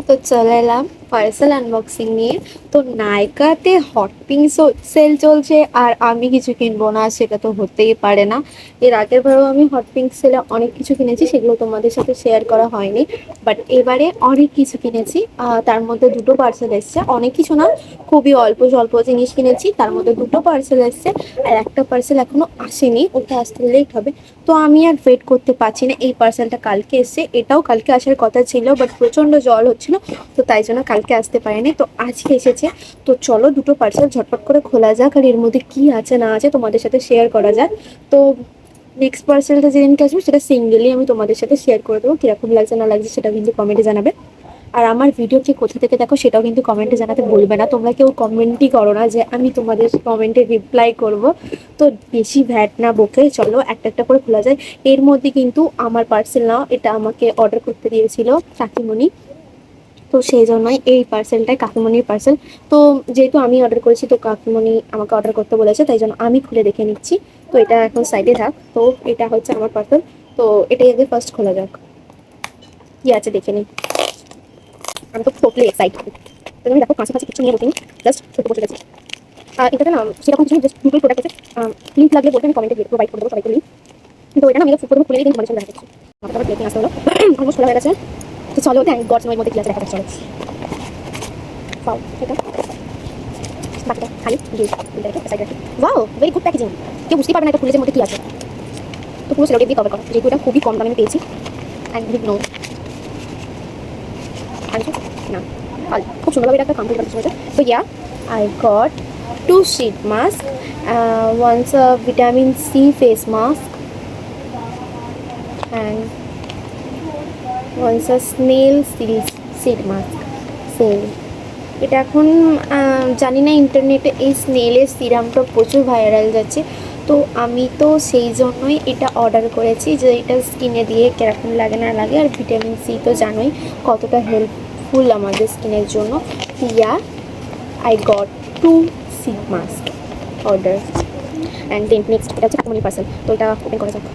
তো চলে এলাম পার্সেল আনবক্সিং নিয়ে। তো নাইকাতে হট পিঙ্ক সেল চলছে আর আমি কিছু কিনবো না, সেটা তো হতেই পারে না। এর আগের বারেও আমি হট পিঙ্ক সেলে অনেক কিছু কিনেছি, সেগুলো তোমাদের সাথে শেয়ার করা হয়নি। বাট এবারে অনেক কিছু কিনেছি, তার মধ্যে দুটো পার্সেল এসছে। অনেক কিছু না, খুবই অল্প স্বল্প জিনিস কিনেছি, তার মধ্যে দুটো পার্সেল এসছে আর একটা পার্সেল এখনো আসেনি, ওটা আসতে লেট হবে। তো আমি আর ওয়েট করতে পারছি না। এই পার্সেলটা কালকে এসছে, এটাও কালকে আসার কথা ছিল, বাট প্রচন্ড জল হচ্ছিল, তো তাই জন্য কালকে আসতে পারেনি। তো আজকে এসেছে। তো চলো দুটো পার্সেল ঝটপট করে খোলা যাক, আর এর মধ্যে কি আছে না আছে তোমাদের সাথে শেয়ার করা যাক। তো নেক্সট পার্সেলটা যেদিনকে আসবে সেটা সিঙ্গেলি আমি তোমাদের সাথে শেয়ার করে দেবো, কিরকম লাগছে না লাগছে সেটা কিন্তু কমেন্টে জানাবে। আর আমার ভিডিও কে কোথা থেকে দেখো সেটাও কিন্তু কমেন্টে জানাতে বলবে না, তোমরা কেউ কমেন্টই করো না যে আমি তোমাদের কমেন্টে রিপ্লাই করব। তো বেশি ভ্যাট না বকে চলো একটা একটা করে খোলা যায়। এর মধ্যে কিন্তু আমার পার্সেল না, এটা আমাকে অর্ডার করতে দিয়েছিল কাকিমণি, তো সেই জন্যই এই পার্সেলটাই কাকিমণির পার্সেল। তো যেহেতু আমি অর্ডার করেছি, তো কাকিমণি আমাকে অর্ডার করতে বলেছে, তাই জন্য আমি খুলে দেখে নিচ্ছি। তো এটা এখন সাইডে থাক। তো এটা হচ্ছে আমার পার্সেল, তো এটাই আগে ফার্স্ট খোলা যাক, কি আছে দেখে নিই। আমি তো টোটালি এক্সাইটেড। তুমি দেখো কাছাকাছি কিছু নিয়ে বসিনি, জাস্ট ছোটো বসে গেছি। এটাতে না সেরকম কিছু জাস্ট দুটোই প্রোডাক্ট আছে। লিঙ্ক লাগলে বলতে আমি কমেন্টে প্রোভাইড করে দেবো সবাইকে লিঙ্ক। তো এটা না আমি প্রথমে খুলে দিই, কিন্তু তোমাদের সাথে দেখা করছি। আমার আবার প্লেটিং আসতে হলো, অলমোস্ট খোলা হয়ে গেছে। তো চলো থ্যাংক গড সময়ের মধ্যে কি আছে দেখা যাক। চলো পাও এটা বাকিটা খালি দিয়ে রেখে সাইড রাখি। Wow, very good packaging. কেউ বুঝতেই পারবে না এটা খুলে যে মধ্যে কি আছে। তো পুরো সেলোটেপ দিয়ে কভার করা, যেহেতু এটা খুবই কম দামে আমি পেয়েছি। অ্যান্ড উইথ নো না খুব সুন্দরভাবে এটা একটা কমপ্লিট করা হয়েছে। তো ইয়া, I got 2 sheet mask, one's a vitamin C face mask and one's a snail seed mask. Same এটা এখন জানি না, ইন্টারনেটে এই স্নেলের সিরামটা প্রচুর ভাইরাল যাচ্ছে। তো আমি তো সেই জন্যই এটা অর্ডার করেছি, যে এটা স্কিনে দিয়ে কীরকম লাগে না লাগে। আর ভিটামিন সি তো জানোই কতটা হেল্পফুল আমাদের স্কিনের জন্য। ইয়া, I got 2 sheet mask order and then next এটা হচ্ছে কাকিমণির পার্সেল। তো এটা ওপেন করা যাক।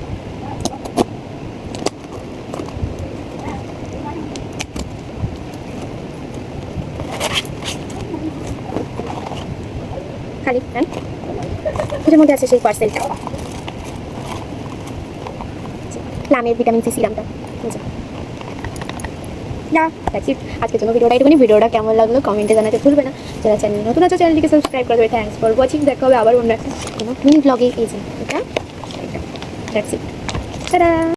খালি এটার মধ্যে আছে সেই পার্সেলটা, প্লামের ভিটামিন সি সিরামটা। আজকের জন্য ভিডিওটা একটুখানি। ভিডিওটা কেমন লাগলো কমেন্টে জানাতে ভুলবে না। যারা চ্যানেল নতুন আছে চ্যানেলটিকে সাবস্ক্রাইব করে দেবে। Thanks for watching. দেখা হবে আবার অন্য একটা কোনো মিনি ব্লগে। এই যে এটা দ্যাটস ইট। টাটা।